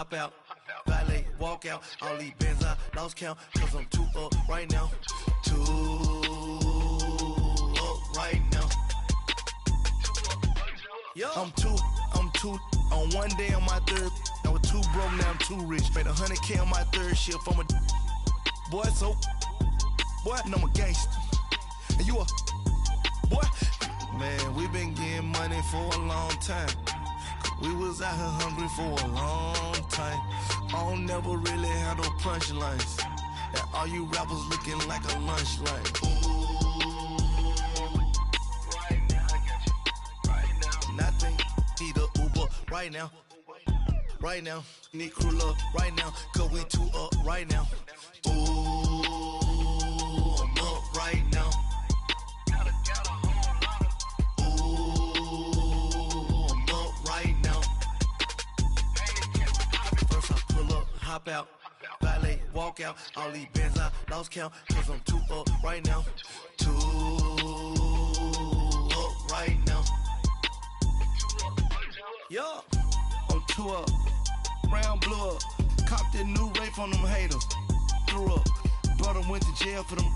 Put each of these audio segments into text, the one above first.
hop out, valet, walk out. All these bands I lost count, cause I'm too up right now. Too up right now. I'm too on one day on my third. I was too broke, now I'm too rich. Made 100K on my third shift. I'm a boy, so boy, and I'm a gangster. And you a boy. Man, we been getting money for a long time. We was out here hungry for a long time. I don't never really have no punchlines. And all you rappers looking like a lunch line. Right now, I got you. Right now. Nothing. Need a Uber right now. Right now. Need crew love right now. Cause we too up right now. Ooh, I'm up right now. Hop out, valet, walk out. All these bands I lost count, cause I'm too up right now. Too up right now. Yeah, I'm too up. Round blew up. Copped that new rape on them haters. Threw up. Brother went to jail for them.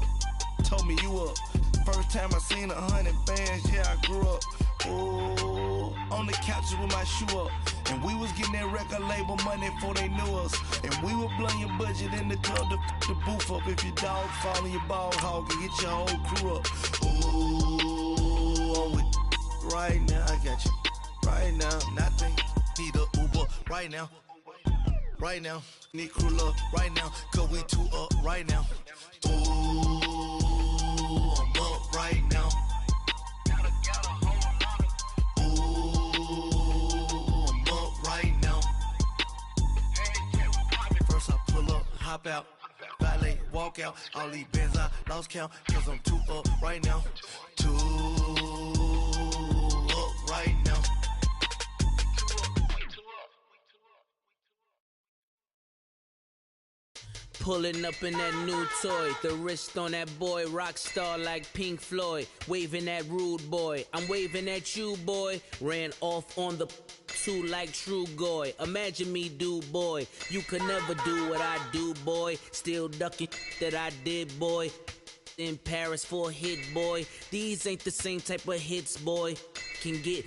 Told me you up. First time I seen 100 bands, yeah, I grew up. Ooh, on the couches with my shoe up. And we was getting that record label money before they knew us. And we were blowing your budget in the club to the booth up. If your dog fall in your ball hog and get your whole crew up. Ooh, I'm with right now, I got you. Right now, nothing. Need a Uber right now. Right now, need crew love right now. Cause we too up right now. Ooh, I'm up right now. Hop out, valet, walk out. All these bands I lost count, cause I'm too up right now. Too up right now. Pulling up in that new toy, the wrist on that boy, rock star like Pink Floyd, waving at rude boy, I'm waving at you boy, ran off on the two like True Goy, imagine me do boy, you could never do what I do boy, still ducking that I did boy, in Paris for a hit boy, these ain't the same type of hits boy, can get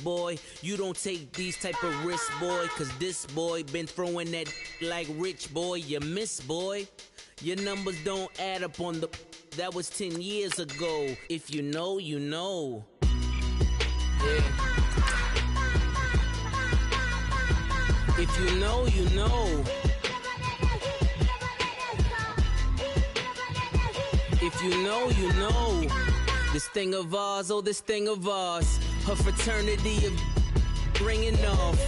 boy, you don't take these type of risks, boy, cause this boy been throwing that like rich boy, you miss, boy. Your numbers don't add up on the, that was 10 years ago. If you know, you know. Yeah. If you know, you know. If you know, you know. This thing of ours, oh, this thing of ours. Her fraternity of ringing off.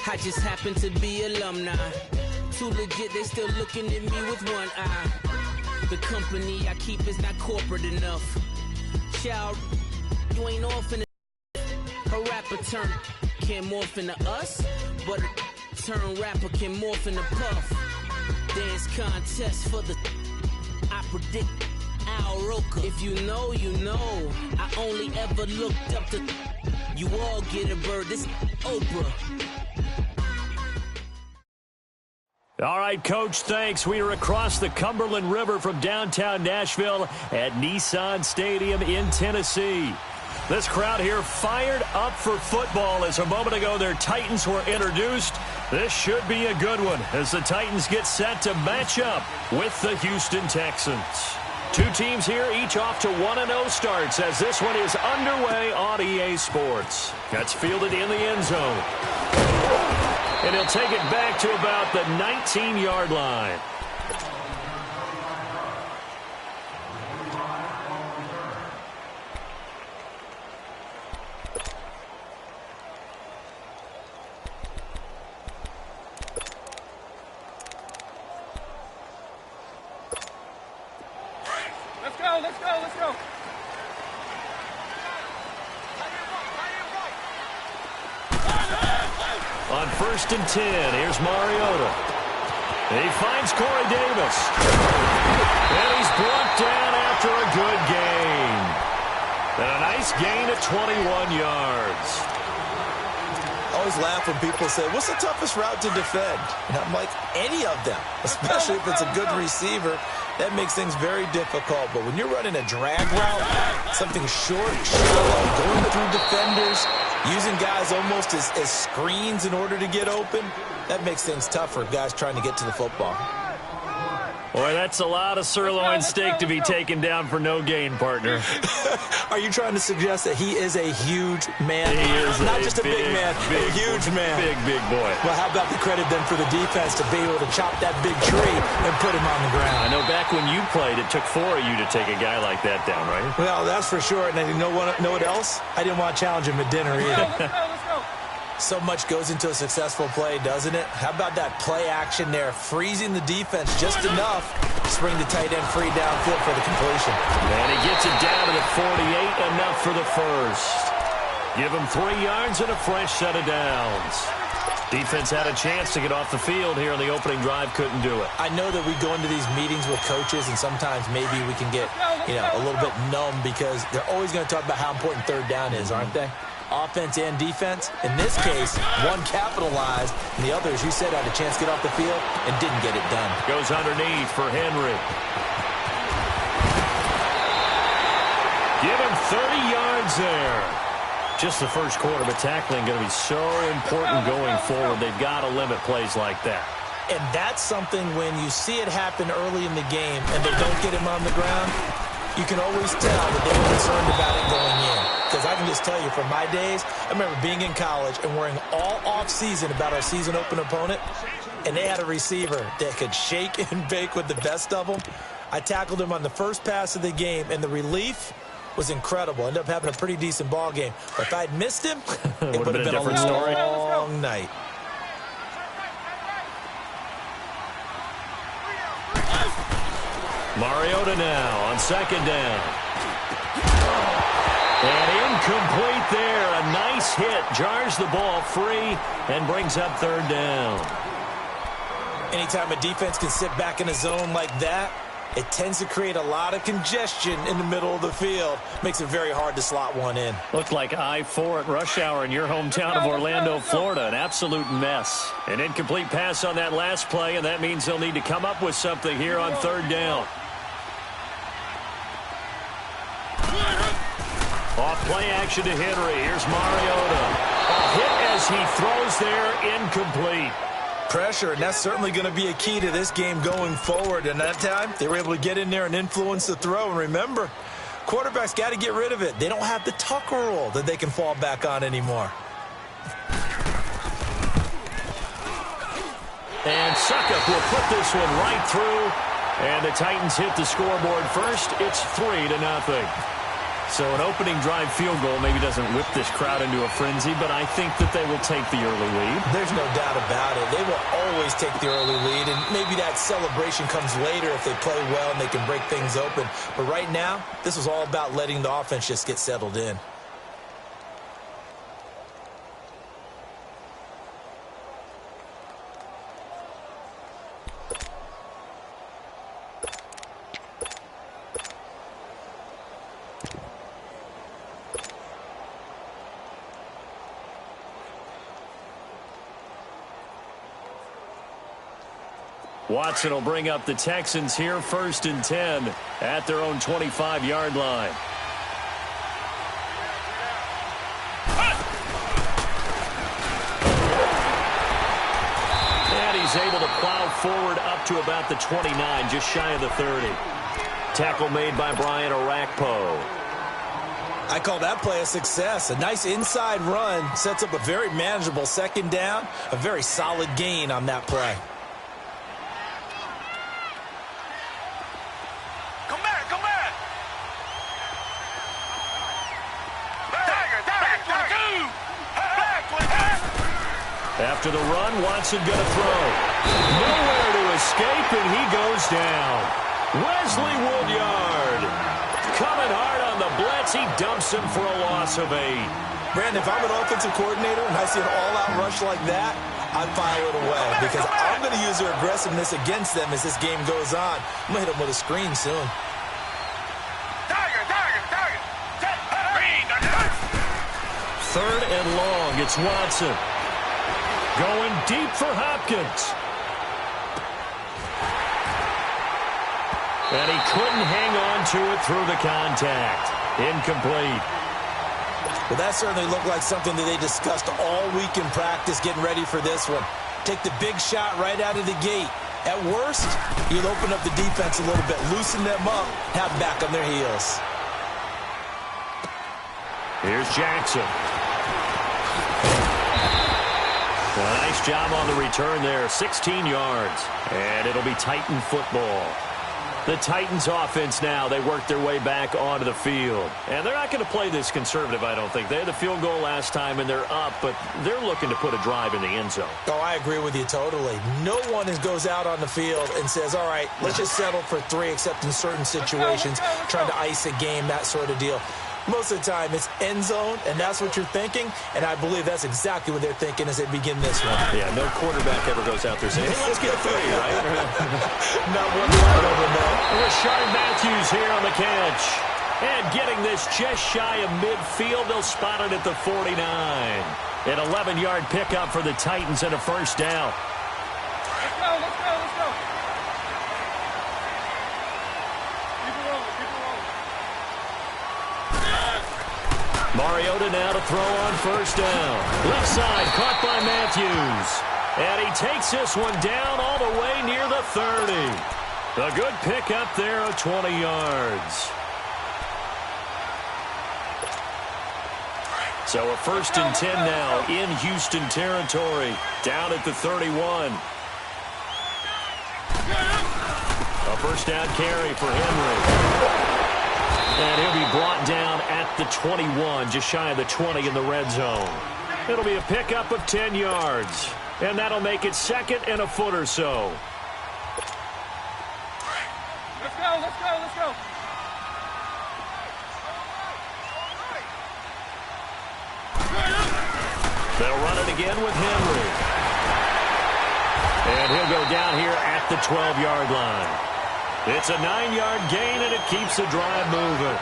I just happen to be alumni. Too legit, they still looking at me with one eye. The company I keep is not corporate enough. Child, you ain't off in a rapper turn can morph into us, but a turn rapper can morph into puff. Dance contest for the I predict Al Roker. If you know, you know. I only ever looked up to you all get a bird. This Oprah. All right, Coach, thanks. We are across the Cumberland River from downtown Nashville at Nissan Stadium in Tennessee. This crowd here fired up for football as a moment ago their Titans were introduced. This should be a good one as the Titans get set to match up with the Houston Texans. Two teams here, each off to 1-0 starts as this one is underway on EA Sports. That's fielded in the end zone. And he'll take it back to about the 19-yard line. Let's go. On 1st and 10, here's Mariota. He finds Corey Davis. And he's brought down after a good gain. And a nice gain at 21 yards. always laugh when people say, what's the toughest route to defend? And I'm like, any of them, especially if it's a good receiver. That makes things very difficult. But when you're running a drag route, something short, shallow, going through defenders, using guys almost as screens in order to get open, that makes things tough for guys trying to get to the football. Boy, that's a lot of sirloin steak to be taken down for no gain, partner. Are you trying to suggest that he is a huge man? He is not just a big man, a huge man. Big boy. Well, how about the credit then for the defense to be able to chop that big tree and put him on the ground? I know back when you played, it took 4 of you to take a guy like that down, right? Well, that's for sure. And you know what else? I didn't want to challenge him at dinner either. Let's go. So much goes into a successful play, doesn't it? How about that play action there, freezing the defense just enough to bring the tight end free downfield for the completion. And he gets it down to the 48, enough for the first. Give him 3 yards and a fresh set of downs. Defense had a chance to get off the field here on the opening drive, couldn't do it. I know that we go into these meetings with coaches, and sometimes maybe we can get, a little bit numb because they're always going to talk about how important third down is, aren't they? Offense and defense. In this case, one capitalized, and the other, as you said, had a chance to get off the field and didn't get it done. Goes underneath for Henry. Give him 30 yards there. Just the first quarter, but tackling going to be so important going forward. They've got to limit plays like that. And that's something when you see it happen early in the game and they don't get him on the ground, you can always tell that they were concerned about it going in. Because I can just tell you, from my days, I remember being in college and worrying all off-season about our season open opponent, and they had a receiver that could shake and bake with the best of them. I tackled him on the first pass of the game, and the relief was incredible. Ended up having a pretty decent ball game. But if I'd missed him, it would have been a long night. Mariota now on second down. And incomplete there. A nice hit. Jars the ball free and brings up third down. Anytime a defense can sit back in a zone like that, it tends to create a lot of congestion in the middle of the field. Makes it very hard to slot one in. Looked like I-4 at rush hour in your hometown of Orlando, Florida. An absolute mess. An incomplete pass on that last play, and that means they'll need to come up with something here on third down. Off play action to Henry. Here's Mariota. A hit as he throws there, incomplete. Pressure, and that's certainly going to be a key to this game going forward. And that time, they were able to get in there and influence the throw. And remember, quarterbacks got to get rid of it. They don't have the Tucker rule that they can fall back on anymore. And Suckup will put this one right through. And the Titans hit the scoreboard first. It's 3-0. So an opening drive field goal maybe doesn't whip this crowd into a frenzy, but I think that they will take the early lead. There's no doubt about it. They will always take the early lead, and maybe that celebration comes later if they play well and they can break things open. But right now, this is all about letting the offense just get settled in. Watson will bring up the Texans here, 1st and 10 at their own 25-yard line. And he's able to plow forward up to about the 29, just shy of the 30. Tackle made by Brian Orakpo. I call that play a success. A nice inside run sets up a very manageable second down, a very solid gain on that play. After the run, Watson going to throw. Nowhere to escape, and he goes down. Wesley Woodyard coming hard on the blitz. He dumps him for a loss of 8. Brandon, if I'm an offensive coordinator and I see an all-out rush like that, I'd file it away because I'm going to use their aggressiveness against them as this game goes on. I'm going to hit them with a screen soon. Third and long. It's Watson. Going deep for Hopkins. And he couldn't hang on to it through the contact. Incomplete. Well, that certainly looked like something that they discussed all week in practice getting ready for this one. Take the big shot right out of the gate. At worst, you'll open up the defense a little bit, loosen them up, have them back on their heels. Here's Jackson. A nice job on the return there, 16 yards. And it'll be Titan football. The Titans offense now, they work their way back onto the field. And they're not going to play this conservative, I don't think. They had the field goal last time, and they're up, but they're looking to put a drive in the end zone. Oh, I agree with you totally. No one goes out on the field and says, all right, let's just settle for 3, except in certain situations, trying to ice a game, that sort of deal. Most of the time, it's end zone, and that's what you're thinking, and I believe that's exactly what they're thinking as they begin this one. Yeah, no quarterback ever goes out there saying, hey, let's get 3, right? Not one part of them, though. Rashard Matthews here on the catch. And getting this just shy of midfield, they'll spot it at the 49. An 11-yard pickup for the Titans and a first down. Let's go, let's go, let's go. Keep it rolling, keep it rolling. Mariota now to throw on first down. Left side, caught by Matthews. And he takes this one down all the way near the 30. A good pickup there of 20 yards. So a 1st and 10 now in Houston territory. Down at the 31. A first down carry for Henry. And he'll be brought down at the 21, just shy of the 20 in the red zone. It'll be a pickup of 10 yards. And that'll make it 2nd and a foot or so. Let's go, let's go, let's go. They'll run it again with Henry. And he'll go down here at the 12-yard line. It's a 9-yard gain, and it keeps the drive moving.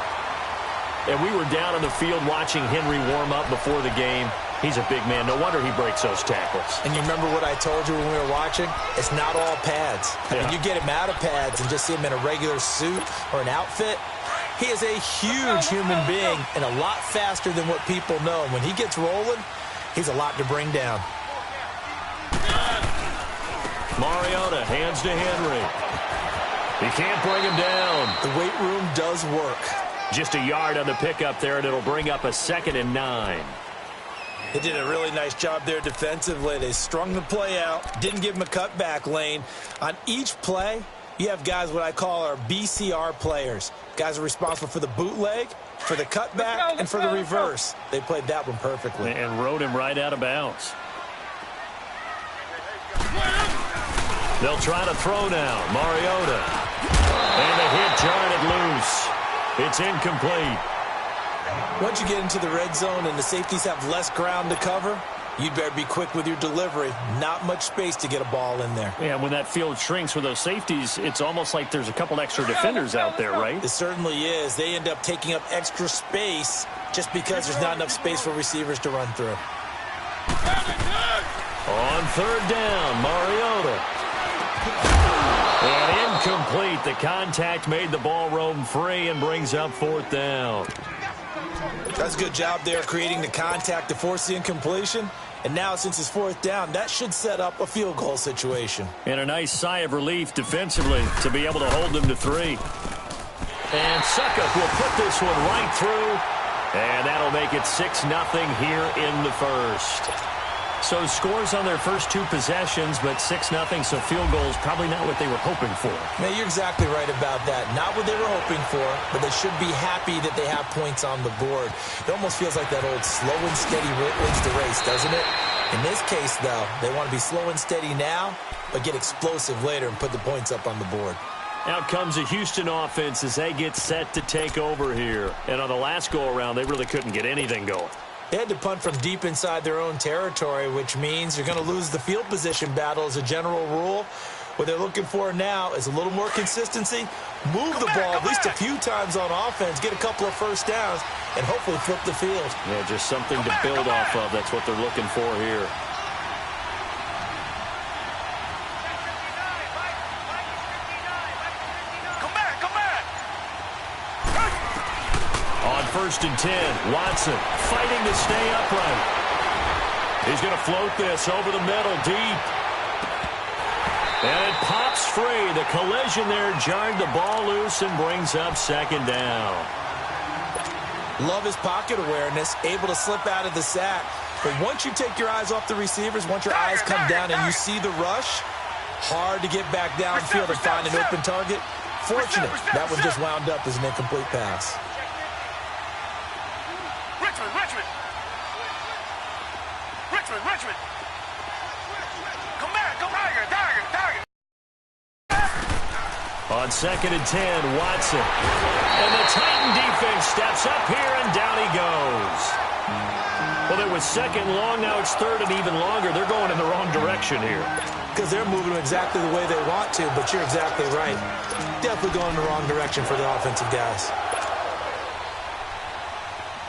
And we were down on the field watching Henry warm up before the game. He's a big man. No wonder he breaks those tackles. And you remember what I told you when we were watching? It's not all pads. I mean, you get him out of pads and just see him in a regular suit or an outfit. He is a huge human being and a lot faster than what people know. When he gets rolling, he's a lot to bring down. Mariota hands to Henry. He can't bring him down. The weight room does work. Just a yard on the pickup there, and it'll bring up a 2nd and 9. They did a really nice job there defensively. They strung the play out, didn't give him a cutback lane. On each play, you have guys what I call our BCR players. Guys are responsible for the bootleg, for the cutback, and for the reverse. They played that one perfectly. And rode him right out of bounds. They'll try to throw now. Mariota. And the hit jarred it loose. It's incomplete. Once you get into the red zone and the safeties have less ground to cover, you better be quick with your delivery. Not much space to get a ball in there. Yeah, when that field shrinks with those safeties, it's almost like there's a couple extra defenders out there, right? It certainly is. They end up taking up extra space just because there's not enough space for receivers to run through. On 3rd down, Mariota. And incomplete. The contact made the ball roam free and brings up 4th down. That's a good job there creating the contact to force the incompletion. And now since it's 4th down, that should set up a field goal situation. And a nice sigh of relief defensively to be able to hold them to 3. And Suckup will put this one right through. And that'll make it 6-0 here in the first. So scores on their first 2 possessions, but 6-0, so field goals probably not what they were hoping for. Man, you're exactly right about that. Not what they were hoping for, but they should be happy that they have points on the board. It almost feels like that old slow and steady wins the race, doesn't it? In this case, though, they want to be slow and steady now, but get explosive later and put the points up on the board. Out comes a Houston offense as they get set to take over here. And on the last go-around, they really couldn't get anything going. They had to punt from deep inside their own territory, which means you're going to lose the field position battle as a general rule. What they're looking for now is a little more consistency, move the ball at least a few times on offense, get a couple of first downs, and hopefully flip the field. Yeah, just something to build off of. That's what they're looking for here. first and 10. Watson fighting to stay upright. He's going to float this over the middle, deep. And it pops free. The collision there jarred the ball loose and brings up second down. Love his pocket awareness, able to slip out of the sack. But once you take your eyes off the receivers, once your eyes come down and you see the rush, hard to get back downfield and find an open target. Fortunate, that one just wound up as an incomplete pass. Richmond. Come back, go Tiger. On second and 10, Watson. And the Titan defense steps up here, and down he goes. Well, it was second long, now it's third and even longer. They're going in the wrong direction here. Because they're moving exactly the way they want to, but you're exactly right. Definitely going in the wrong direction for the offensive guys.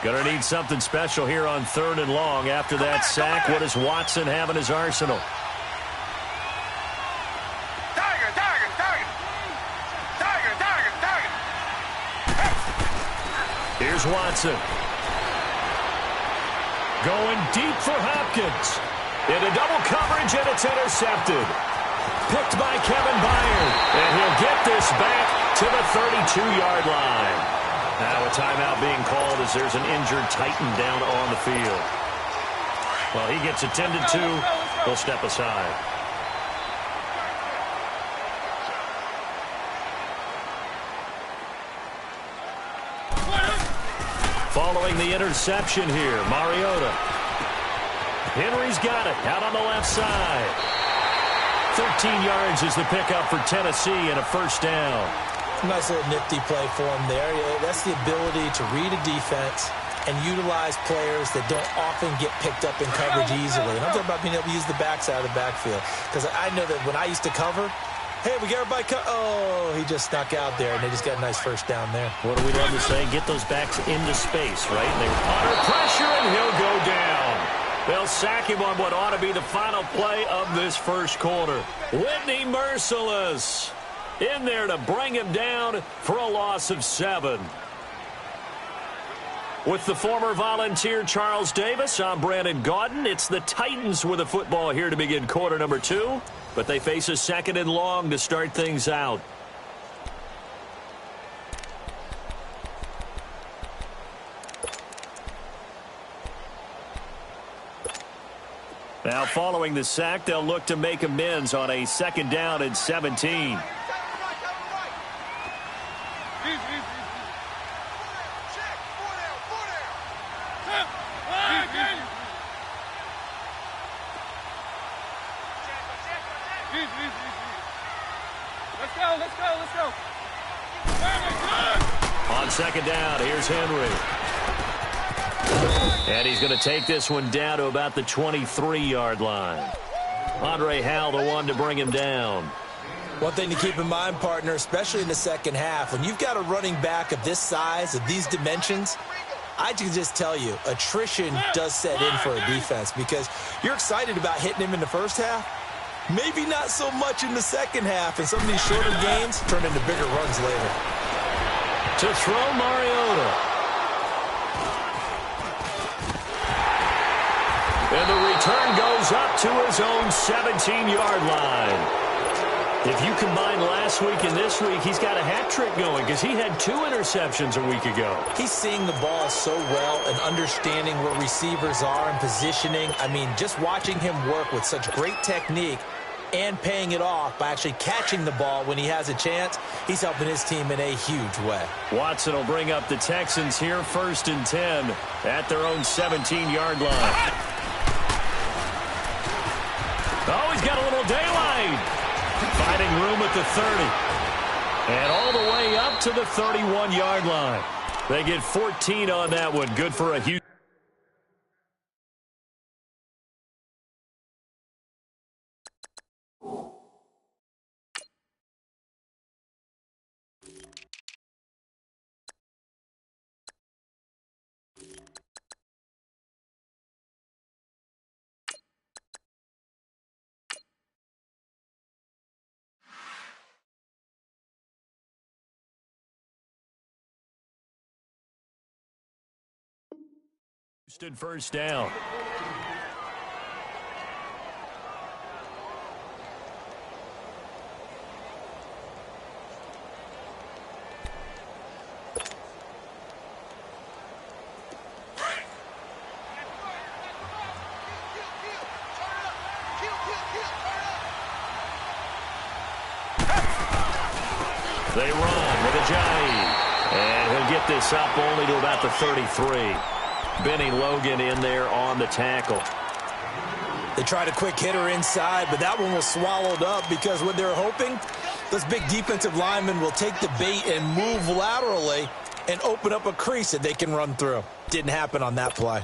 Gonna need something special here on third and long. After that sack, what does Watson have in his arsenal? Here's Watson. Going deep for Hopkins. Into double coverage, and it's intercepted. Picked by Kevin Byard. And he'll get this back to the 32-yard line. Now a timeout being called as there's an injured Titan down on the field. Well, he gets attended to. He'll step aside. Following the interception here, Mariota. Henry's got it out on the left side. 13 yards is the pickup for Tennessee and a first down. Nice little nifty play for him there. That's the ability to read a defense and utilize players that don't often get picked up in coverage easily. And I'm talking about being able to use the backside of the backfield. Because I know that when I used to cover, hey, we got everybody oh, he just snuck out there, and they just got a nice first down there. What do we love to say? Get those backs into space, right? And they're under pressure, and he'll go down. They'll sack him on what ought to be the final play of this first quarter. Whitney Merciless in there to bring him down for a loss of 7. With the former Volunteer Charles Davis, I'm Brandon Gaudin. It's the Titans with the football here to begin quarter number 2. But they face a second and long to start things out. Now, following the sack, they'll look to make amends on a second down and 17. Let's go. On second down, here's Henry. And he's going to take this one down to about the 23-yard line. Andre Howell, the one to bring him down. One thing to keep in mind, partner, especially in the second half, when you've got a running back of this size, of these dimensions, I can just tell you, attrition does set in for a defense because you're excited about hitting him in the first half. Maybe not so much in the second half, and some of these shorter games turn into bigger runs later. To throw Mariota. And the return goes up to his own 17-yard line. If you combine last week and this week, he's got a hat trick going because he had 2 interceptions a week ago. He's seeing the ball so well and understanding where receivers are and positioning. I mean, just watching him work with such great technique and paying it off by actually catching the ball when he has a chance, he's helping his team in a huge way. Watson will bring up the Texans here first and 10 at their own 17-yard line. Oh, he's got a little daylight. Finding room at the 30. And all the way up to the 31-yard line. They get 14 on that one. Good for a huge First down. They run with Ajayi. And he'll get this up only to about the 33. Benny Logan in there on the tackle. They tried a quick hitter inside, but that one was swallowed up because what they're hoping, those big defensive linemen will take the bait and move laterally and open up a crease that they can run through. Didn't happen on that play.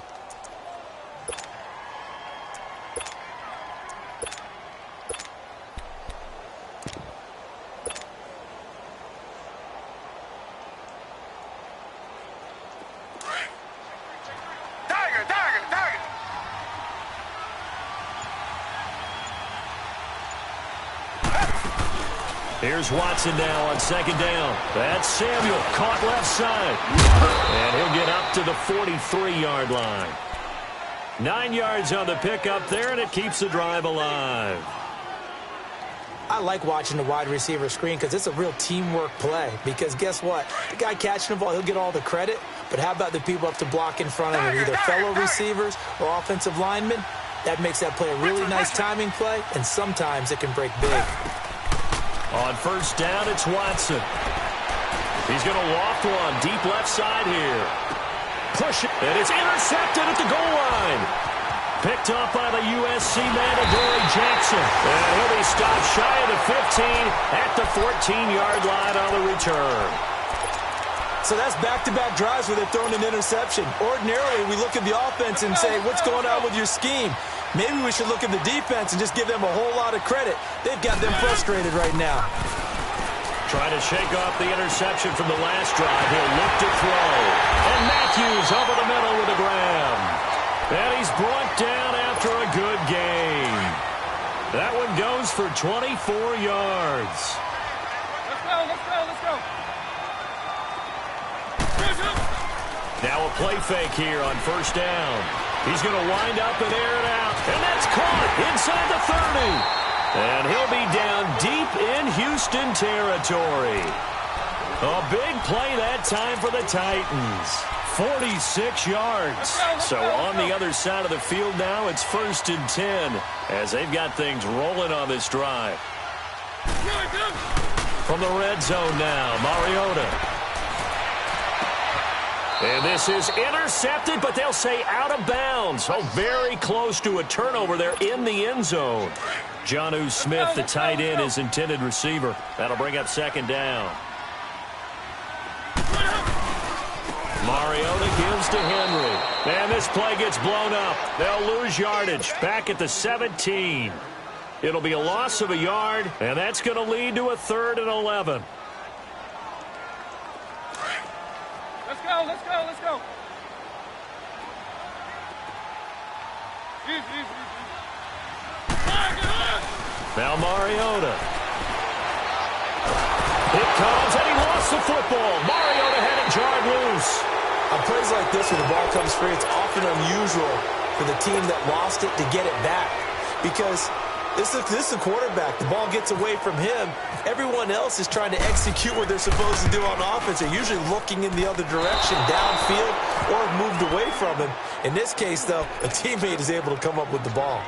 Here's Watson now on second down. That's Samuel, caught left side. And he'll get up to the 43-yard line. 9 yards on the pickup there, and it keeps the drive alive. I like watching the wide receiver screen because it's a real teamwork play. Because guess what? The guy catching the ball, he'll get all the credit. But how about the people up to block in front of him, either fellow receivers or offensive linemen? That makes that play a really nice timing play, and sometimes it can break big. On first down, it's Watson. He's going to loft one deep left side here. Push it, and it's intercepted at the goal line. Picked off by the USC man, Adoree Jackson. And he'll be stopped shy of the 15 at the 14-yard line on the return. So that's back-to-back drives where they're throwing an interception. Ordinarily, we look at the offense and say, what's going on with your scheme? Maybe we should look at the defense and just give them a whole lot of credit. They've got them frustrated right now. Trying to shake off the interception from the last drive. He'll look to throw. And Matthews over the middle with a grab. And he's brought down after a good game. That one goes for 24 yards. Let's go, let's go, let's go. Now a play fake here on first down. He's going to wind up and air it out. And that's caught inside the 30. And he'll be down deep in Houston territory. A big play that time for the Titans. 46 yards. So on the other side of the field now, it's 1st and 10 as they've got things rolling on this drive. From the red zone now, Mariota. And this is intercepted, but they'll say out of bounds. So very close to a turnover there in the end zone. Jonnu Smith, the tight end, is intended receiver. That'll bring up second down. Mariota gives to Henry. And this play gets blown up. They'll lose yardage back at the 17. It'll be a loss of a yard, and that's going to lead to a 3rd and 11. Let's go, let's go, let's go. Now Mariota. It comes, and he lost the football. Mariota had it jarred loose. On plays like this where the ball comes free, it's often unusual for the team that lost it to get it back. Because this is the quarterback. The ball gets away from him. Everyone else is trying to execute what they're supposed to do on offense. They're usually looking in the other direction, downfield, or have moved away from him. In this case, though, a teammate is able to come up with the ball.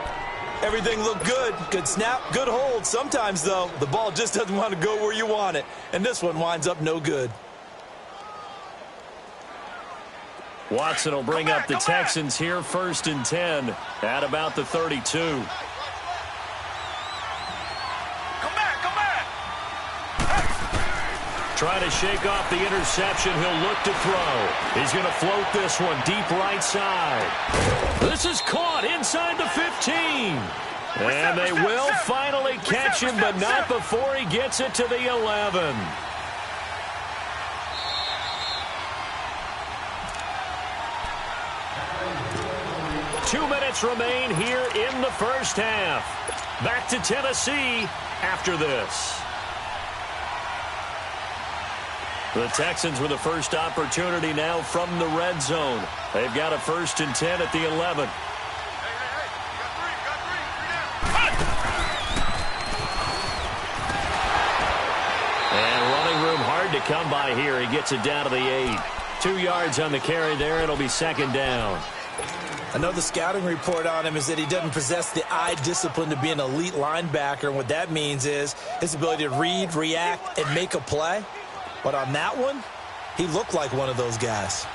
Everything looked good. Good snap, good hold. Sometimes, though, the ball just doesn't want to go where you want it. And this one winds up no good. Watson will bring up the Texans here, 1st and 10 at about the 32. Trying to shake off the interception. He'll look to throw. He's going to float this one deep right side. This is caught inside the 15. And they will finally catch him, but not before he gets it to the 11. Two minutes remain here in the first half. Back to Tennessee after this. The Texans with the first opportunity now from the red zone. They've got a 1st and 10 at the 11. And running room hard to come by here. He gets it down to the 8. 2 yards on the carry there. It'll be 2nd down. I know the scouting report on him is that he doesn't possess the eye discipline to be an elite linebacker. And what that means is his ability to read, react, and make a play. But on that one, he looked like one of those guys.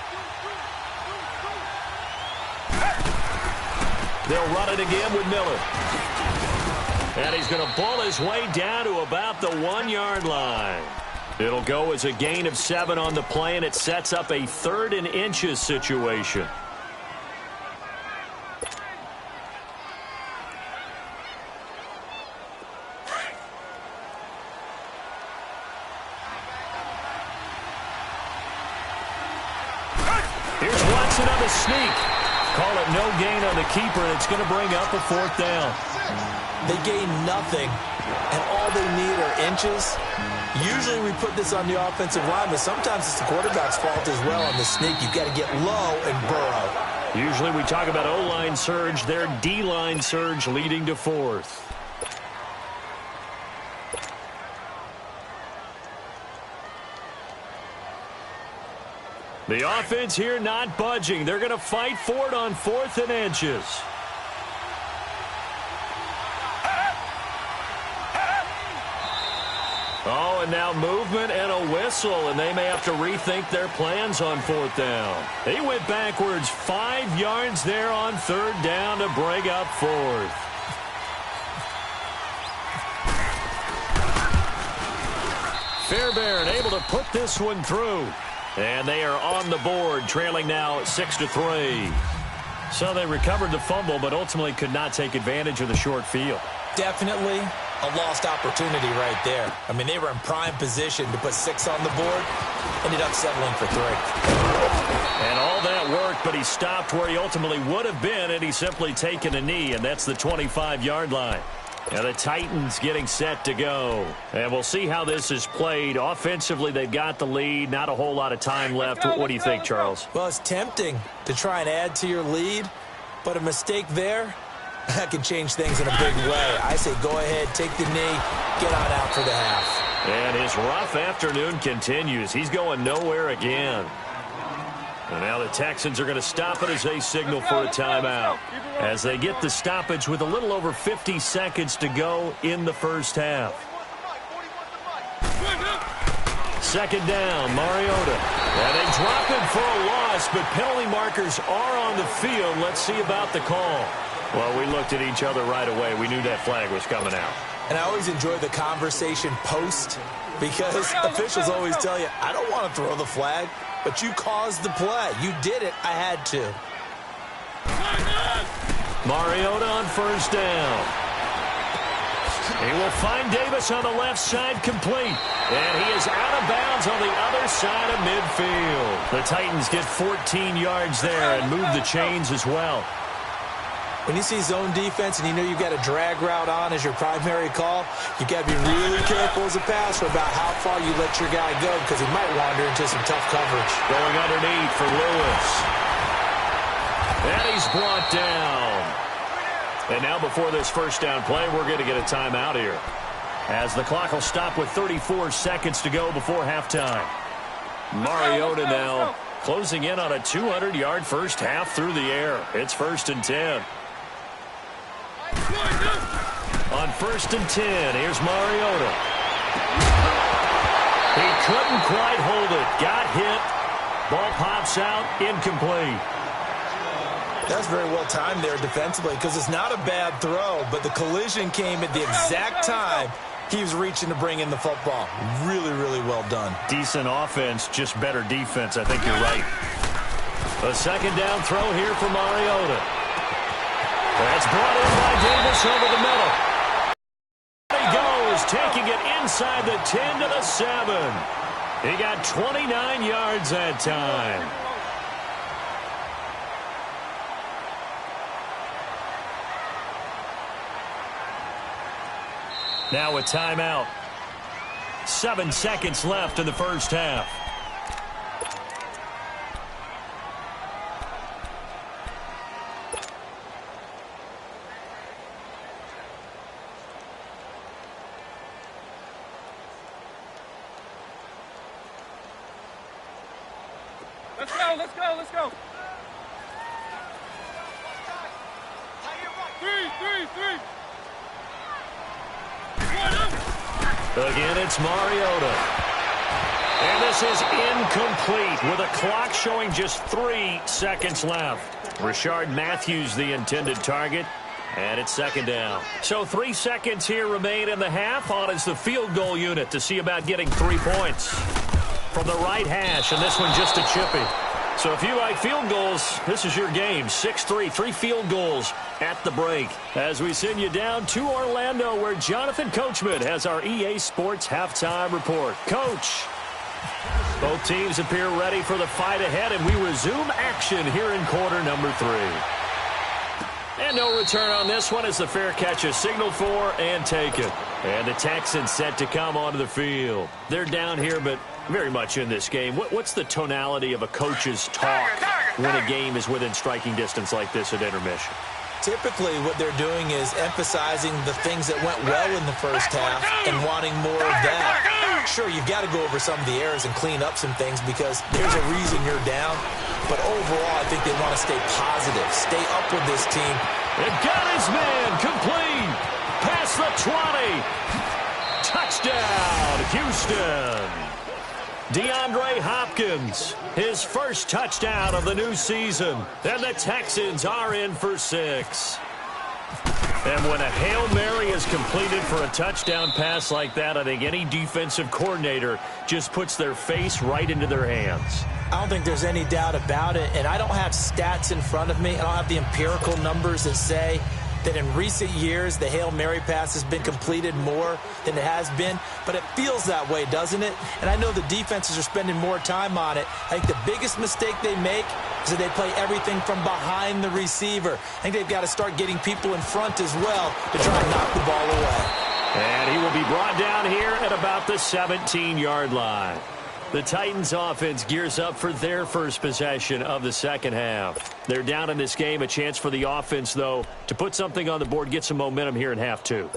They'll run it again with Miller. And he's going to pull his way down to about the 1-yard line. It'll go as a gain of 7 on the play, and it sets up a 3rd and inches situation. Here's Watson on the sneak. Call it no gain on the keeper, and it's going to bring up a 4th down. They gain nothing, and all they need are inches. Usually we put this on the offensive line, but sometimes it's the quarterback's fault as well on the sneak. You've got to get low and burrow. Usually we talk about O-line surge, their D-line surge leading to 4th. The offense here not budging. They're going to fight for it on 4th and inches. Oh, and now movement and a whistle, and they may have to rethink their plans on 4th down. He went backwards 5 yards there on 3rd down to bring up 4th. Fairbairn able to put this one through. And they are on the board, trailing now 6-3. So they recovered the fumble, but ultimately could not take advantage of the short field. Definitely a lost opportunity right there. I mean, they were in prime position to put 6 on the board, ended up settling for 3. And all that worked, but he stopped where he ultimately would have been, and he's simply taken a knee, and that's the 25-yard line. And the Titans getting set to go. And we'll see how this is played. Offensively, they've got the lead. Not a whole lot of time left. What do you think, Charles? Well, it's tempting to try and add to your lead, but a mistake there, that can change things in a big way. I say go ahead, take the knee, get on out for the half. And his rough afternoon continues. He's going nowhere again. And now the Texans are going to stop it as they signal for a timeout. As they get the stoppage with a little over 50 seconds to go in the first half. 2nd down, Mariota. And they drop him for a loss, but penalty markers are on the field. Let's see about the call. Well, we looked at each other right away. We knew that flag was coming out. And I always enjoy the conversation post because officials always tell you, I don't want to throw the flag, but you caused the play. You did it. I had to. Mariota on 1st down. He will find Davis on the left side complete. And he is out of bounds on the other side of midfield. The Titans get 14 yards there and move the chains as well. When you see zone defense and you know you've got a drag route on as your primary call, you've got to be really careful as a passer about how far you let your guy go because he might wander into some tough coverage. Going underneath for Lewis. And he's brought down. And now before this 1st down play, we're going to get a timeout here. As the clock will stop with 34 seconds to go before halftime. Mariota now closing in on a 200-yard first half through the air. It's 1st and 10. On 1st and 10, here's Mariota. He couldn't quite hold it. Got hit. Ball pops out. Incomplete. That's very well timed there defensively because it's not a bad throw, but the collision came at the exact time he was reaching to bring in the football. Really, really well done. Decent offense, just better defense. I think you're right. A 2nd down throw here for Mariota. That's brought in by Davis over the middle. There he goes, taking it inside the 10 to the 7. He got 29 yards that time. Now a timeout. 7 seconds left in the first half. Let's go, let's go, let's go. 3. Again, it's Mariota. And this is incomplete with a clock showing just 3 seconds left. Rashard Matthews, the intended target, and it's second down. So 3 seconds here remain in the half. On is the field goal unit to see about getting 3 points from the right hash, and this one just a chippy. So if you like field goals, this is your game. 6-3, 3 field goals at the break. As we send you down to Orlando, where Jonathan Coachman has our EA Sports halftime report. Coach, both teams appear ready for the fight ahead, and we resume action here in quarter number 3. And no return on this one as the fair catch is signaled for and taken. And the Texans set to come onto the field. They're down here, but very much in this game. What's the tonality of a coach's talk when a game is within striking distance like this at intermission? Typically, what they're doing is emphasizing the things that went well in the first half and wanting more of that. Sure, you've got to go over some of the errors and clean up some things because there's a reason you're down. But overall, I think they want to stay positive, stay up with this team. It got his man complete. Past the 20. Touchdown, Houston. DeAndre Hopkins, his first touchdown of the new season. And the Texans are in for 6. And when a Hail Mary is completed for a touchdown pass like that, I think any defensive coordinator just puts their face right into their hands. I don't think there's any doubt about it, and I don't have stats in front of me. I don't have the empirical numbers that say that in recent years the Hail Mary pass has been completed more than it has been, but it feels that way, doesn't it? And I know the defenses are spending more time on it. I think the biggest mistake they make is that they play everything from behind the receiver. I think they've got to start getting people in front as well to try and knock the ball away. And he will be brought down here at about the 17-yard line. The Titans offense gears up for their first possession of the second half. They're down in this game. A chance for the offense, though, to put something on the board, get some momentum here in half 2.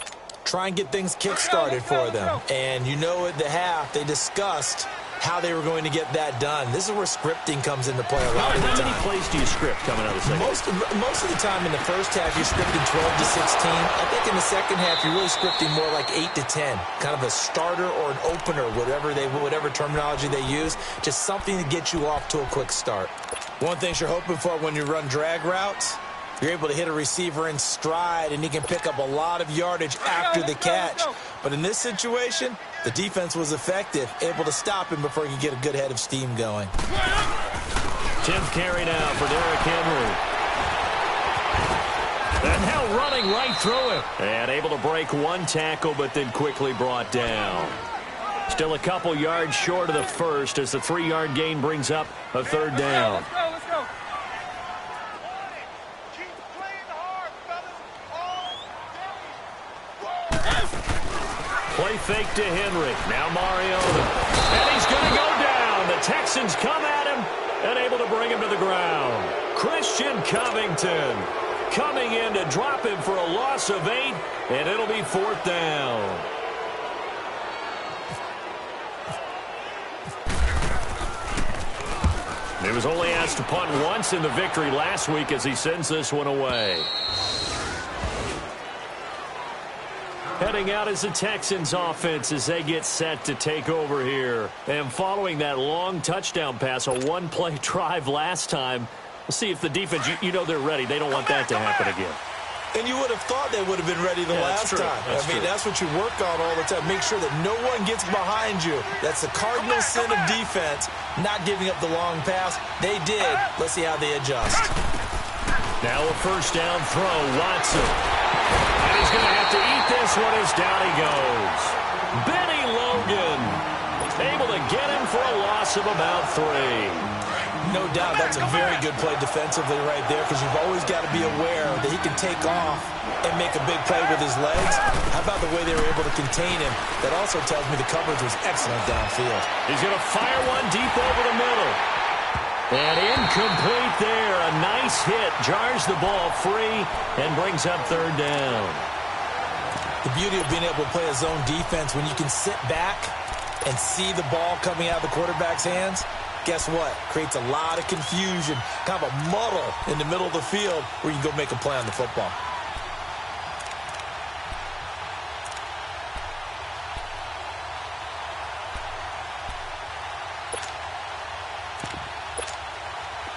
Try and get things kick-started for them. And you know at the half they discussed how they were going to get that done. This is where scripting comes into play a lot of the time. How many plays do you script coming out of the second? Most of the time in the first half, you're scripting 12 to 16. I think in the second half, you're really scripting more like 8 to 10. Kind of a starter or an opener, whatever terminology they use. Just something to get you off to a quick start. One thing you're hoping for when you run drag routes, you're able to hit a receiver in stride, and he can pick up a lot of yardage after the catch. But in this situation, the defense was effective, able to stop him before he could get a good head of steam going. 10th carry now for Derrick Henry. And now running right through it. And able to break one tackle, but then quickly brought down. Still a couple yards short of the first as the 3-yard gain brings up a third down. Let's go. Play fake to Henry. Now Mariota. And he's going to go down. The Texans come at him and able to bring him to the ground. Christian Covington coming in to drop him for a loss of 8, and it'll be 4th down. He was only asked to punt once in the victory last week as he sends this one away. Heading out is the Texans offense as they get set to take over here. And following that long touchdown pass, a one-play drive last time, we'll see if the defense, you know they're ready. They don't want that to happen again. And you would have thought they would have been ready the last time. That's what you work on all the time. Make sure that no one gets behind you. That's the cardinal sin of defense, not giving up the long pass. They did. Let's see how they adjust. Now a first down throw, Watson. And he's going to have to eat this one as down he goes. Benny Logan able to get him for a loss of about 3. No doubt that's a very good play defensively right there, because you've always got to be aware that he can take off and make a big play with his legs. How about the way they were able to contain him? That also tells me the coverage was excellent downfield. He's going to fire one deep over the middle. And incomplete there. A nice hit. Jars the ball free and brings up third down. The beauty of being able to play a zone defense, when you can sit back and see the ball coming out of the quarterback's hands, guess what? Creates a lot of confusion, kind of a muddle in the middle of the field where you can go make a play on the football.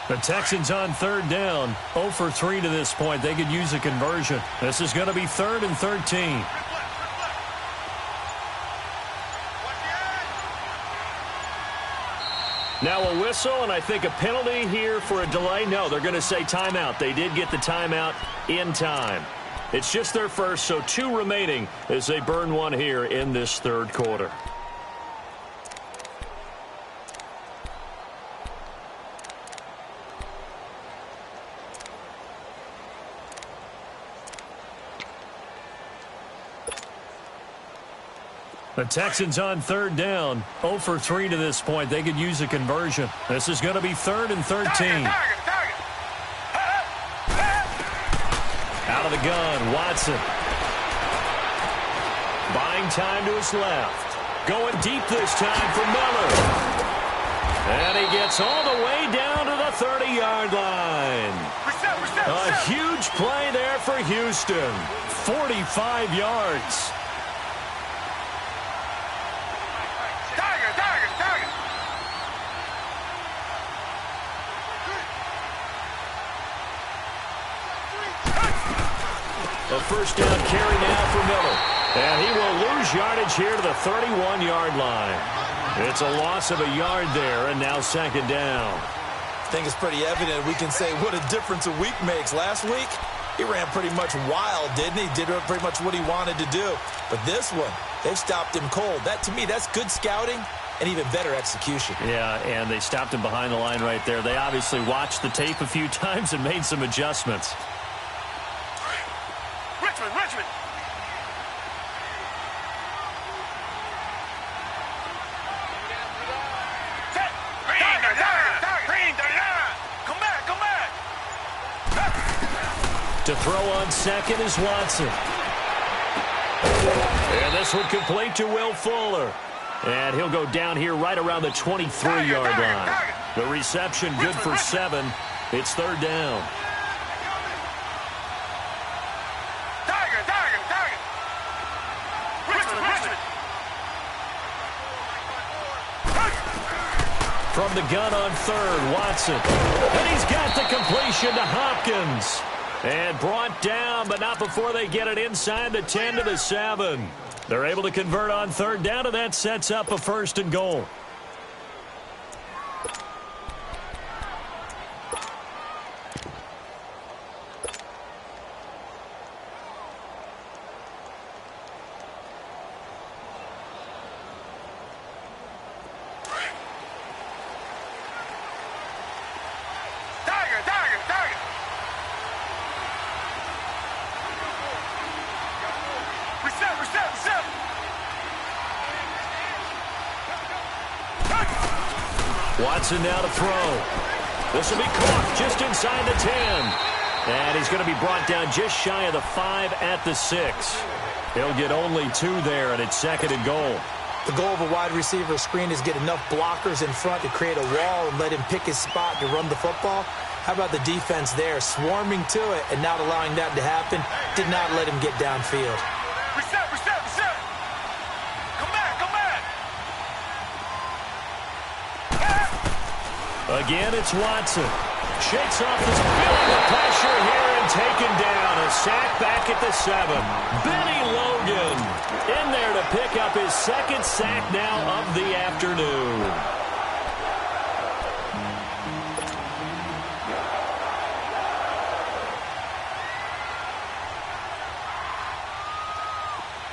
The Texans on third down, 0 for 3 to this point. They could use a conversion. This is going to be 3rd and 13. Now a whistle, and I think a penalty here for a delay. No, they're going to say timeout. They did get the timeout in time. It's just their first, so 2 remaining as they burn one here in this third quarter. The Texans on third down, 0 for 3 to this point. They could use a conversion. This is going to be 3rd and 13. Out of the gun, Watson. Buying time to his left. Going deep this time for Miller. And he gets all the way down to the 30-yard line. A huge play there for Houston. 45 yards. A first down carry now for Miller. And he will lose yardage here to the 31-yard line. It's a loss of a yard there, and now 2nd down. I think it's pretty evident. We can say what a difference a week makes. Last week, he ran pretty much wild, didn't he? Did pretty much what he wanted to do. But this one, they've stopped him cold. That, to me, that's good scouting and even better execution. Yeah, and they stopped him behind the line right there. They obviously watched the tape a few times and made some adjustments. Richmond. Come back. To throw on second is Watson. And this one complete to Will Fuller. And he'll go down here right around the 23-yard line. The reception good for 7. It's 3rd down. From the gun on 3rd, Watson. And he's got the completion to Hopkins. And brought down, but not before they get it inside the 10 to the 7. They're able to convert on 3rd down, and that sets up a 1st and goal. Watson now to throw. This will be caught just inside the 10. And he's going to be brought down just shy of the 5 at the 6. He'll get only 2 there, and it's 2nd and goal. The goal of a wide receiver screen is get enough blockers in front to create a wall and let him pick his spot to run the football. How about the defense there, swarming to it and not allowing that to happen? Did not let him get downfield. Reset. Come back. Again, it's Watson. Shakes off the feeling the pressure here and taken down. A sack back at the 7. Benny Logan in there to pick up his 2nd sack now of the afternoon.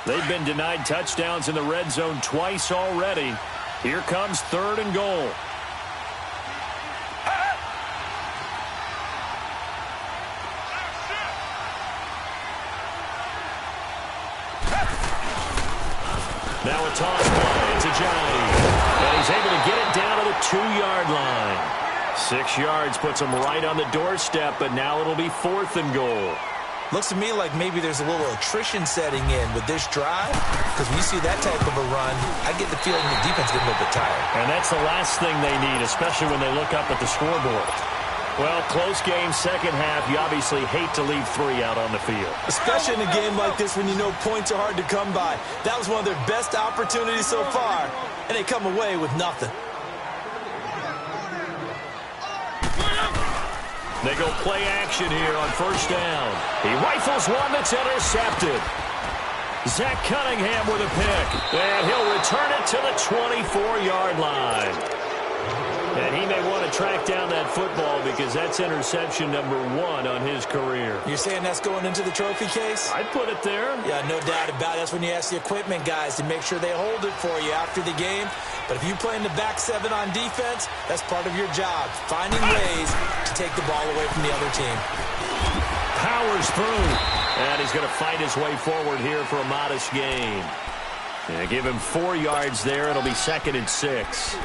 They've been denied touchdowns in the red zone twice already. Here comes 3rd and goal. Now a toss play. It's a Johnny. And he's able to get it down to the 2-yard line. 6 yards puts him right on the doorstep, but now it'll be 4th and goal. Looks to me like maybe there's a little attrition setting in with this drive, because when you see that type of a run, I get the feeling the defense getting a little bit tired. And that's the last thing they need, especially when they look up at the scoreboard. Well, close game, second half. You obviously hate to leave 3 out on the field. Especially in a game like this when you know points are hard to come by. That was one of their best opportunities so far, and they come away with nothing. They go play action here on first down. He rifles one that's intercepted. Zach Cunningham with a pick. And he'll return it to the 24-yard line. And he may want to track down that football because that's interception number 1 on his career. You're saying that's going into the trophy case? I'd put it there. Yeah, no doubt about it. That's when you ask the equipment guys to make sure they hold it for you after the game. But if you play in the back 7 on defense, that's part of your job, finding ways to take the ball away from the other team. Powers through. And he's going to fight his way forward here for a modest gain. And give him 4 yards there. It'll be 2nd and 6.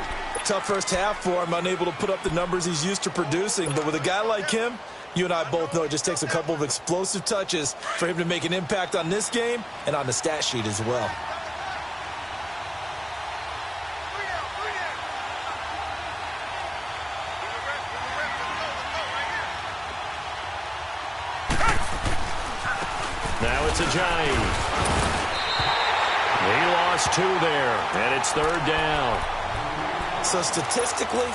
Tough first half for him, unable to put up the numbers he's used to producing. But with a guy like him, you and I both know it just takes a couple of explosive touches for him to make an impact on this game and on the stat sheet as well. Now it's a Giant. He lost 2 there, and it's 3rd down. So statistically,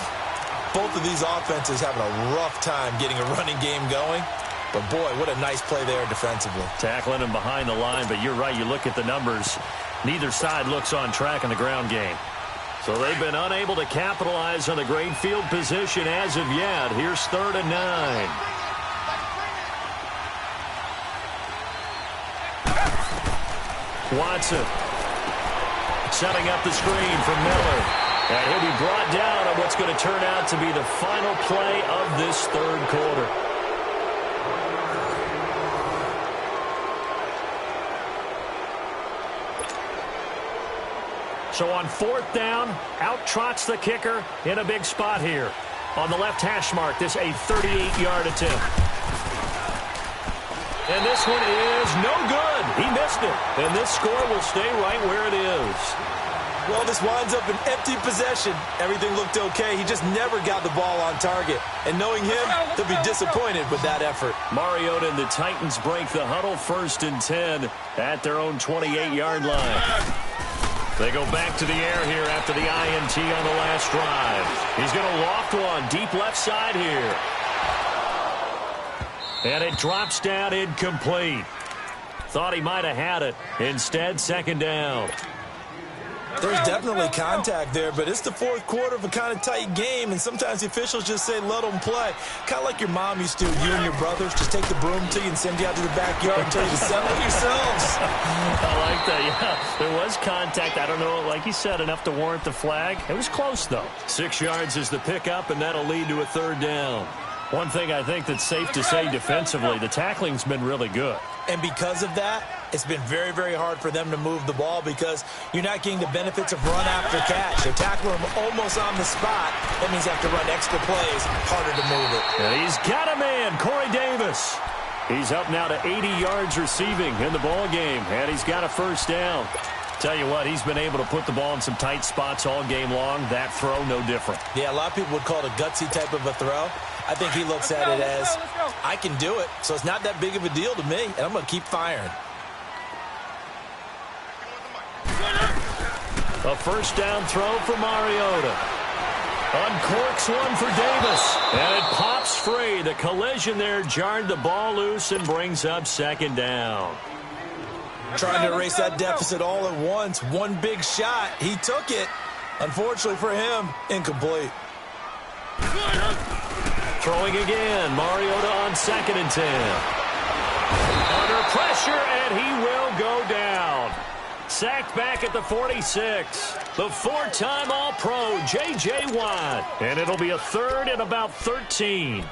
both of these offenses having a rough time getting a running game going. But, boy, what a nice play there defensively. Tackling him behind the line, but you're right. You look at the numbers. Neither side looks on track in the ground game. So they've been unable to capitalize on the great field position as of yet. Here's 3rd and 9. Watson setting up the screen from Miller. And he'll be brought down on what's going to turn out to be the final play of this 3rd quarter. So on 4th down, out trots the kicker in a big spot here. On the left hash mark, this a 38-yard attempt. And this one is no good. He missed it. And this score will stay right where it is. Well, this winds up an empty possession. Everything looked okay. He just never got the ball on target. And knowing him, he'll be disappointed with that effort. Mariota and the Titans break the huddle, 1st and 10 at their own 28-yard line. They go back to the air here after the INT on the last drive. He's going to loft one deep left side here. And it drops down incomplete. Thought he might have had it. Instead, 2nd down. There's definitely contact there, but it's the 4th quarter of a kind of tight game, and sometimes the officials just say, let them play. Kind of like your mom used to, you and your brothers, just take the broom to you and send you out to the backyard and tell you to settle yourselves. I like that, yeah. There was contact. I don't know, like you said, enough to warrant the flag. It was close, though. 6 yards is the pickup, and that'll lead to a 3rd down. One thing I think that's safe to say defensively, the tackling's been really good. And because of that, it's been very, very hard for them to move the ball because you're not getting the benefits of run after catch. They're tackling them almost on the spot. That means you have to run extra plays, harder to move it. And he's got a man, Corey Davis. He's up now to 80 yards receiving in the ball game, and he's got a 1st down. Tell you what, he's been able to put the ball in some tight spots all game long. That throw, no different. Yeah, a lot of people would call it a gutsy type of a throw. I think he looks at it as, I can do it, so it's not that big of a deal to me, and I'm going to keep firing. A 1st down throw for Mariota. Uncorks one for Davis, and it pops free. The collision there jarred the ball loose and brings up 2nd down. Trying to erase that deficit all at once. One big shot. He took it. Unfortunately for him, incomplete. Throwing again. Mariota on 2nd and 10. Under pressure, and he will go down. Sacked back at the 46. The 4-time All-Pro, J.J. Watt. And it'll be a 3rd and about 13.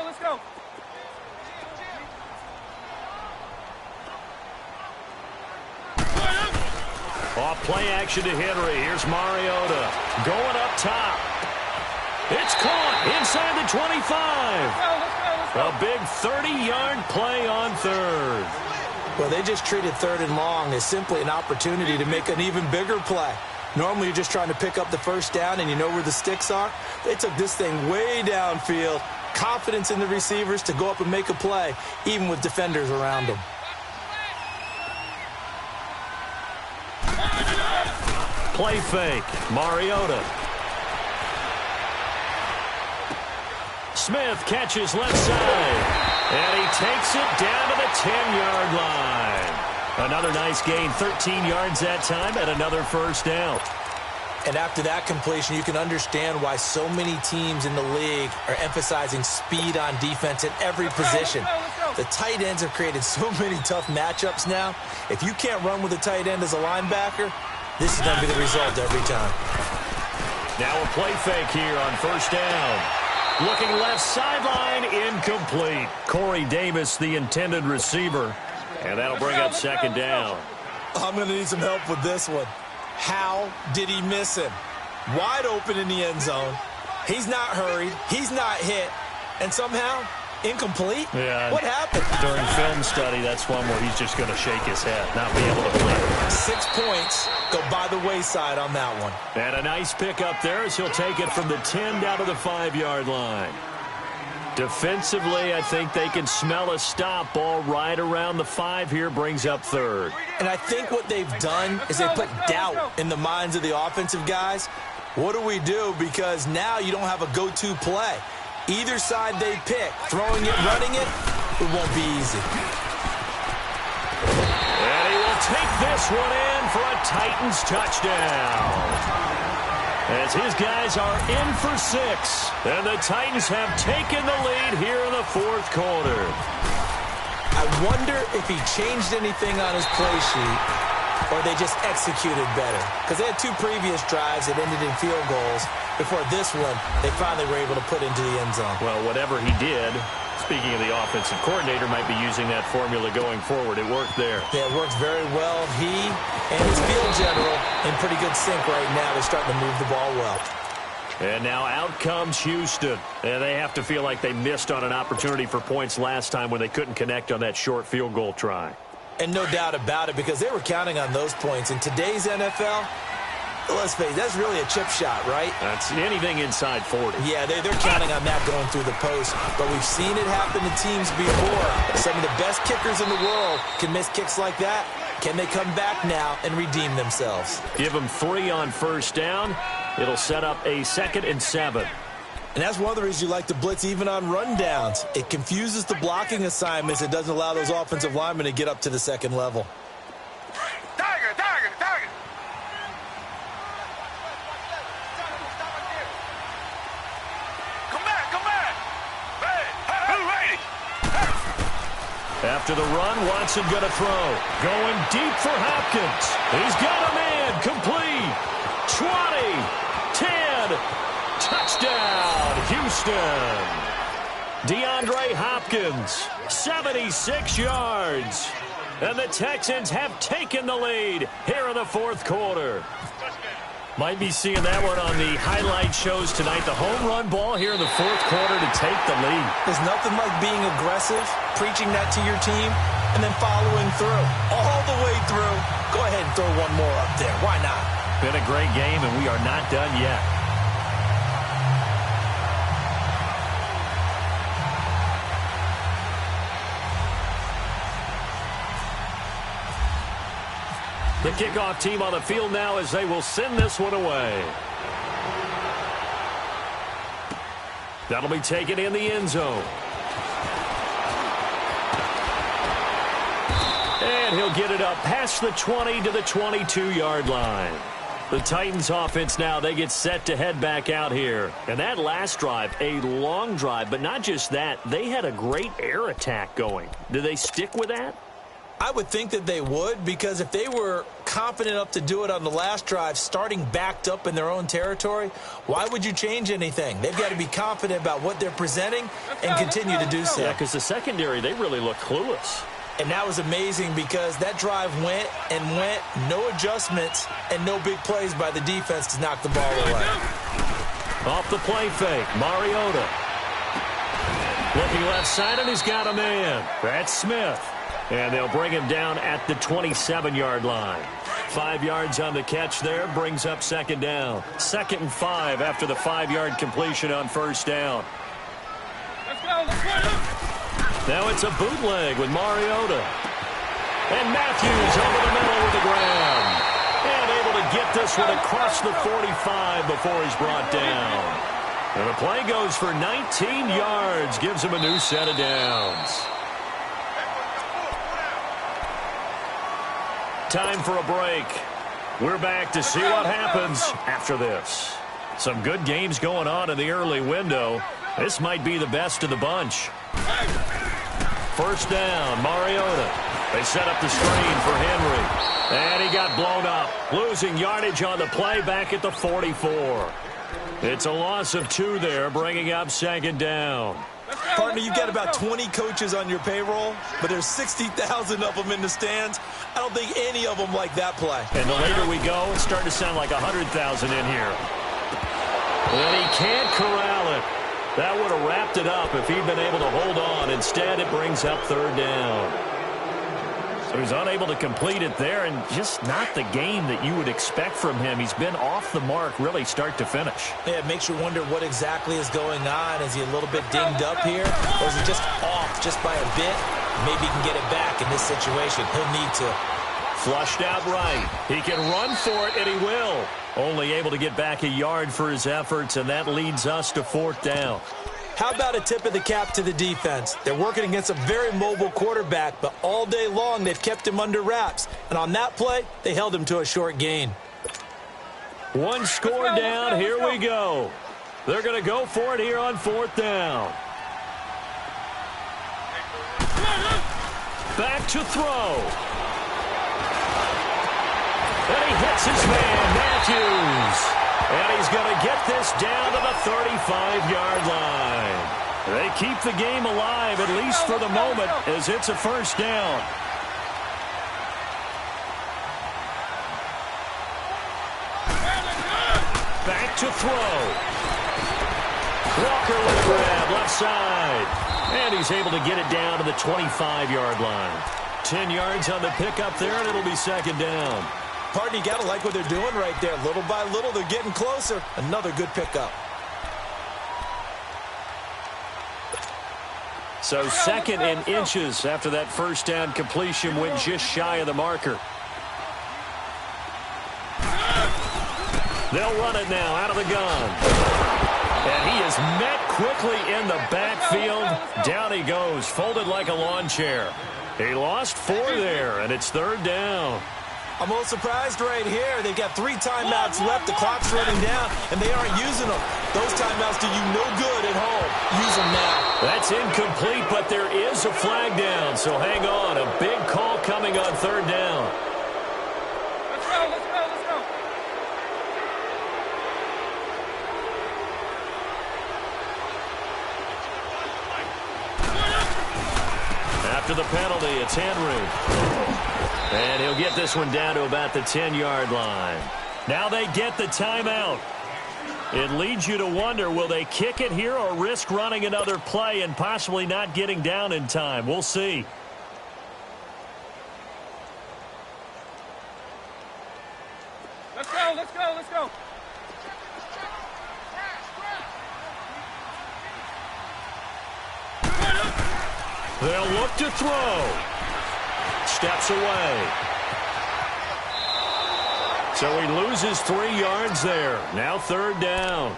Let's go. Off play action to Henry. Here's Mariota going up top. It's caught inside the 25. A big 30-yard play on third. Well, they just treated third and long as simply an opportunity to make an even bigger play. Normally, you're just trying to pick up the first down and you know where the sticks are. They took this thing way downfield. Confidence in the receivers to go up and make a play, even with defenders around them. Play fake. Mariota. Smith catches left side. And he takes it down to the 10-yard line. Another nice gain, 13 yards that time, and another first down. And after that completion, you can understand why so many teams in the league are emphasizing speed on defense at every position. The tight ends have created so many tough matchups now. If you can't run with a tight end as a linebacker, this is going to be the result every time. Now a play fake here on first down. Looking left sideline, incomplete. Corey Davis, the intended receiver. And that'll bring up second down. I'm going to need some help with this one. How did he miss him? Wide open in the end zone. He's not hurried. He's not hit. And somehow, incomplete? Yeah. What happened? During film study, that's one where he's just going to shake his head, not be able to play. 6 points go by the wayside on that one. And a nice pick up there as he'll take it from the 10 down to the 5-yard line. Defensively, I think they can smell a stop. Ball right around the 5 here, brings up third. And I think what they've done is they put doubt in the minds of the offensive guys. What do we do? Because now you don't have a go-to play. Either side they pick, throwing it, running it, it won't be easy. And he will take this one in for a Titans touchdown. As his guys are in for 6. And the Titans have taken the lead here in the fourth quarter. I wonder if he changed anything on his play sheet or they just executed better. Because they had 2 previous drives that ended in field goals. Before this one, they finally were able to put into the end zone. Well, whatever he did, speaking of the offensive coordinator, might be using that formula going forward. It worked there. Yeah, it works very well. He and his field general in pretty good sync right now. They're starting to move the ball well. And now out comes Houston. And they have to feel like they missed on an opportunity for points last time when they couldn't connect on that short field goal try. And no doubt about it, because they were counting on those points. In today's NFL, let's face it, that's really a chip shot, right? That's anything inside 40. Yeah, they're counting on that going through the post. But we've seen it happen to teams before. Some of the best kickers in the world can miss kicks like that. Can they come back now and redeem themselves? Give them 3 on first down. It'll set up a 2nd and 7. And that's one of the reasons you like to blitz even on rundowns. It confuses the blocking assignments. It doesn't allow those offensive linemen to get up to the second level. Tiger, tiger, tiger. Come back, come back. Hey, After the run, Watson going to throw. Going deep for Hopkins. He's got a man. Complete. 20. 10. Touchdown, Houston. DeAndre Hopkins, 76 yards. And the Texans have taken the lead here in the fourth quarter. Might be seeing that one on the highlight shows tonight. The home run ball here in the fourth quarter to take the lead. There's nothing like being aggressive, preaching that to your team, and then following through. All the way through. Go ahead and throw one more up there. Why not? Been a great game, and we are not done yet. The kickoff team on the field now as they will send this one away. That'll be taken in the end zone. And he'll get it up past the 20 to the 22-yard line. The Titans offense now, they get set to head back out here. And that last drive, a long drive, but not just that, they had a great air attack going. Do they stick with that? I would think that they would, because if they were confident enough to do it on the last drive, starting backed up in their own territory, why would you change anything? They've got to be confident about what they're presenting and continue to do so. Yeah, because the secondary, they really look clueless. And that was amazing because that drive went and went, no adjustments, and no big plays by the defense to knock the ball away. Off the play fake, Mariota. Looking left side, and he's got a man. That's Smith. And they'll bring him down at the 27-yard line. 5 yards on the catch there, brings up second down. 2nd and 5 after the 5-yard completion on first down. Let's go, let's go. Now it's a bootleg with Mariota. And Matthews over the middle with the grab. And able to get this one across the 45 before he's brought down. And the play goes for 19 yards, gives him a new set of downs. Time for a break. We're back to see what happens after this. Some good games going on in the early window. This might be the best of the bunch. First down, Mariota. They set up the screen for Henry. And he got blown up, losing yardage on the play back at the 44. It's a loss of 2 there, bringing up second down. Partner, you've got about 20 coaches on your payroll, but there's 60,000 of them in the stands. I don't think any of them like that play. And the later we go, it's starting to sound like 100,000 in here. And he can't corral it. That would have wrapped it up if he'd been able to hold on. Instead, it brings up third down. So he's unable to complete it there, and just not the game that you would expect from him. He's been off the mark really start to finish. Yeah, it makes you wonder what exactly is going on. Is he a little bit dinged up here, or is he just off just by a bit? Maybe he can get it back in this situation. He'll need to. Flushed out right. He can run for it, and he will. Only able to get back a yard for his efforts, and that leads us to fourth down. How about a tip of the cap to the defense? They're working against a very mobile quarterback, but all day long they've kept him under wraps. And on that play, they held him to a short gain. One score down. Here we go. They're going to go for it here on fourth down. Back to throw. And he hits his man, Matthews. And he's going to get this down to the 35-yard line. They keep the game alive, at least for the moment, as it's a first down. Back to throw. Walker with a grab, left side. And he's able to get it down to the 25-yard line. 10 yards on the pickup there, and it'll be second down. Partner, you got to like what they're doing right there. Little by little, they're getting closer. Another good pickup. So second and inches after that first down completion went just shy of the marker. They'll run it now out of the gun. And he is met quickly in the backfield. Down he goes, folded like a lawn chair. He lost 4 there, and it's third down. I'm a little surprised right here. They've got 3 timeouts left. The clock's running down, and they aren't using them. Those timeouts do you no good at home. Use them now. That's incomplete, but there is a flag down, so hang on. A big call coming on third down. Let's go, let's go, let's go. After the penalty, it's Henry. And he'll get this one down to about the 10-yard line. Now they get the timeout. It leads you to wonder, will they kick it here or risk running another play and possibly not getting down in time? We'll see. Let's go, let's go, let's go. They'll look to throw. Steps away. So he loses 3 yards there. Now third down.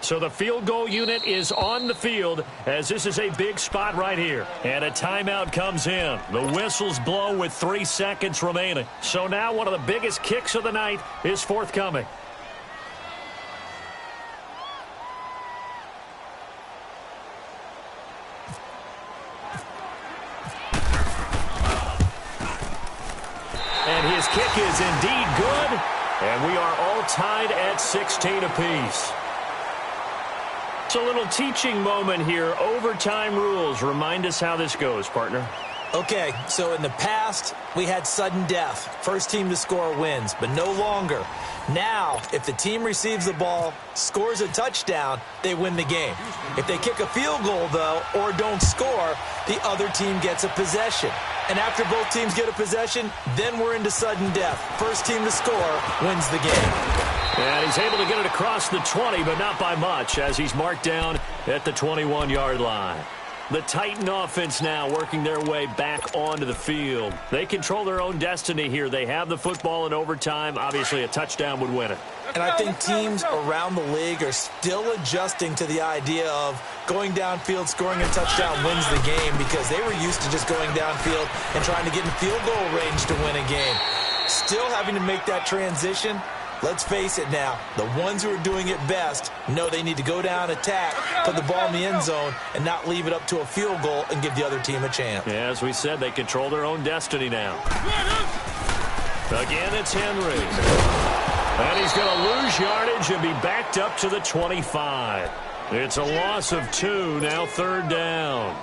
So the field goal unit is on the field as this is a big spot right here. And a timeout comes in. The whistles blow with 3 seconds remaining. So now one of the biggest kicks of the night is forthcoming. And his kick is indeed good. And we are all tied at 16 apiece. So a little teaching moment here. Overtime rules. Remind us how this goes, partner. Okay, so in the past, we had sudden death. First team to score wins, but no longer. Now, if the team receives the ball, scores a touchdown, they win the game. If they kick a field goal, though, or don't score, the other team gets a possession. And after both teams get a possession, then we're into sudden death. First team to score wins the game. And he's able to get it across the 20, but not by much, as he's marked down at the 21-yard line. The Titan offense now working their way back onto the field. They control their own destiny here. They have the football in overtime. Obviously, a touchdown would win it. And I think teams around the league are still adjusting to the idea of going downfield, scoring a touchdown wins the game, because they were used to just going downfield and trying to get in field goal range to win a game. Still having to make that transition. Let's face it now, the ones who are doing it best know they need to go down, attack, put the ball in the end zone, and not leave it up to a field goal and give the other team a chance. Yeah, as we said, they control their own destiny now. Again, it's Henry. And he's going to lose yardage and be backed up to the 25. It's a loss of 2, now third down.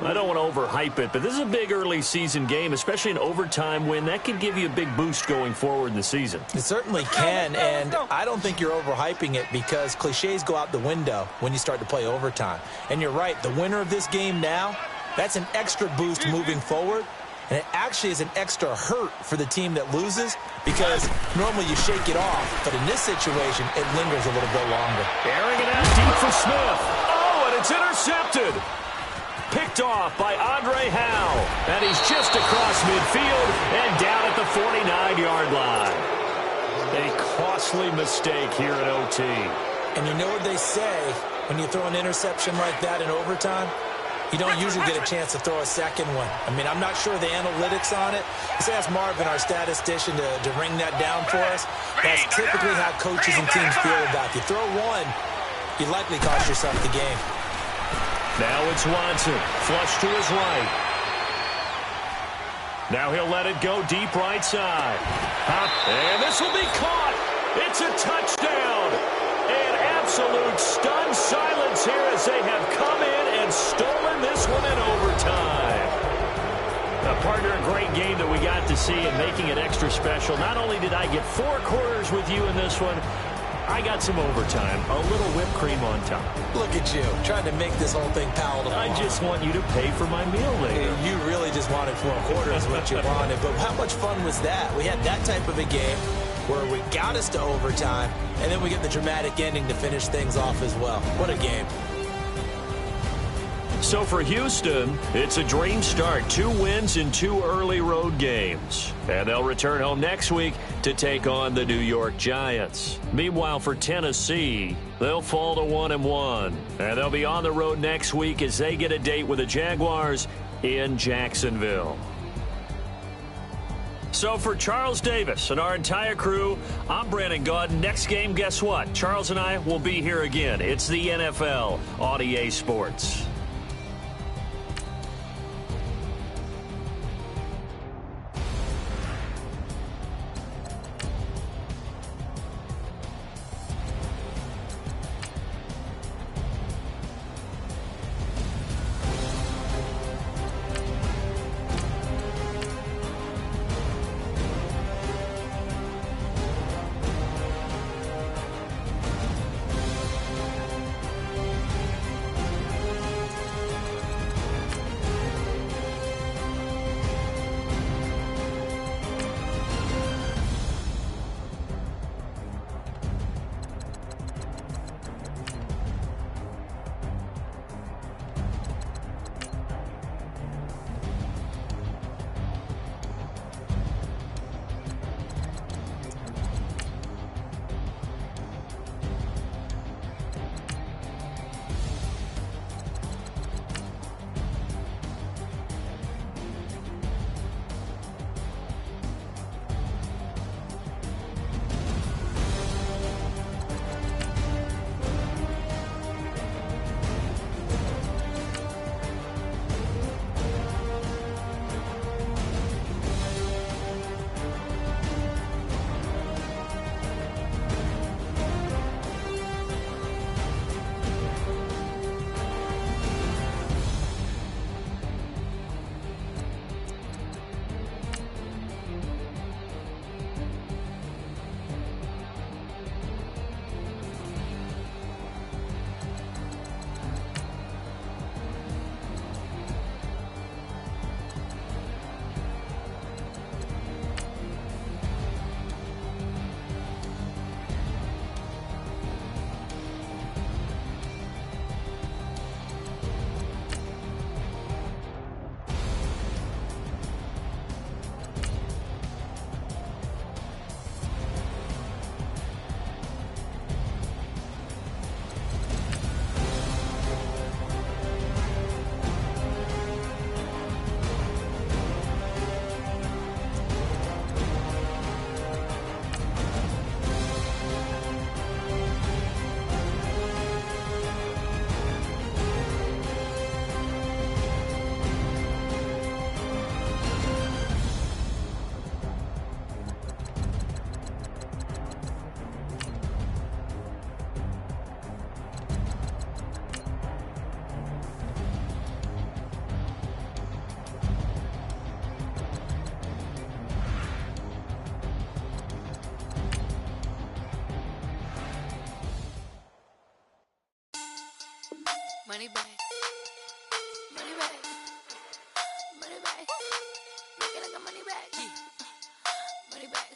I don't want to overhype it, but this is a big early season game, especially an overtime win. That could give you a big boost going forward in the season. It certainly can, and I don't think you're overhyping it, because cliches go out the window when you start to play overtime. And you're right, the winner of this game now, that's an extra boost moving forward, and it actually is an extra hurt for the team that loses, because normally you shake it off, but in this situation, it lingers a little bit longer. Airing it out deep for Smith. Oh, and it's intercepted. Picked off by Andre Howe. And he's just across midfield and down at the 49-yard line. A costly mistake here at OT. And you know what they say, when you throw an interception like that in overtime, you don't usually get a chance to throw a second one. I mean, I'm not sure the analytics on it. Let's ask Marvin, our statistician, to ring that down for us. That's typically how coaches and teams feel about it. If you throw one, you likely cost yourself the game. Now it's Watson, flush to his right. Now he'll let it go deep right side. And this will be caught. It's a touchdown. An absolute stunned silence here as they have come in and stolen this one in overtime. Partner, a great game that we got to see and making it extra special. Not only did I get 4 quarters with you in this one, I got some overtime, a little whipped cream on top. Look at you, trying to make this whole thing palatable. I just want you to pay for my meal later. You really just wanted 4 quarters what you wanted, but how much fun was that? We had that type of a game where we got us to overtime, and then we get the dramatic ending to finish things off as well. What a game. So for Houston, it's a dream start. 2 wins in 2 early road games. And they'll return home next week to take on the New York Giants. Meanwhile, for Tennessee, they'll fall to 1-1. And they'll be on the road next week as they get a date with the Jaguars in Jacksonville. So for Charles Davis and our entire crew, I'm Brandon Gaudin. Next game, guess what? Charles and I will be here again. It's the NFL on EA Sports. money back. Money back. Money back. Make it like a money back. Money back.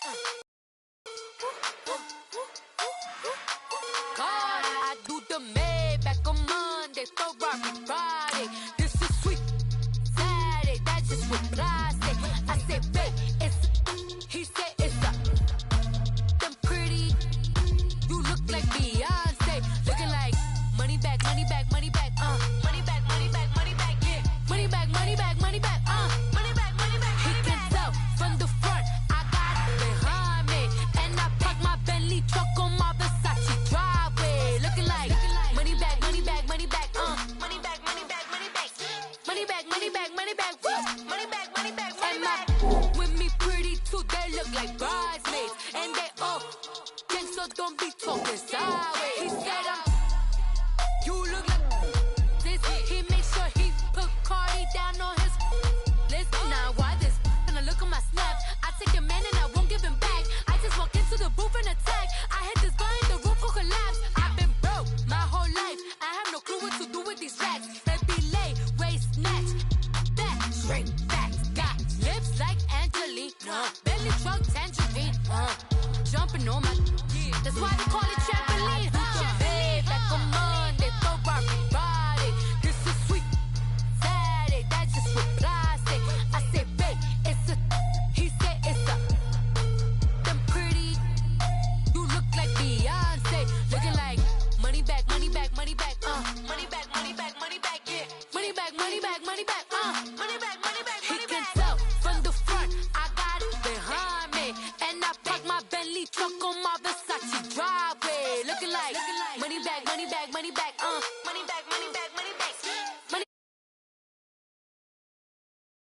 God, I do the Maybach on Monday, Ferrari Friday. This is sweet Saturday, that's just what I say. I say, babe, it's he said it's a them pretty. You look like Beyonce, looking like money back, money back, money back, money back, money back, money back, yeah, money back, money back, money back, money back, money back. He can tell from the front, I got it behind me, and I park my Bentley truck on my Versace driveway, looking like money back, money back, money back, money back, money back, money back, money back, money back, money back, money back, money back, money back. With me pretty too, they look like bridesmaids, and they all gang, so don't be talking sideways. He said you look like this. He makes sure he put Cardi down on his list. Now why this? Gonna look at my snap. I take your man and I won't give him back. I just walk into the booth and attack. I hit this guy in the roof will collapse. I've been broke my whole life. I have no clue what to do with these racks.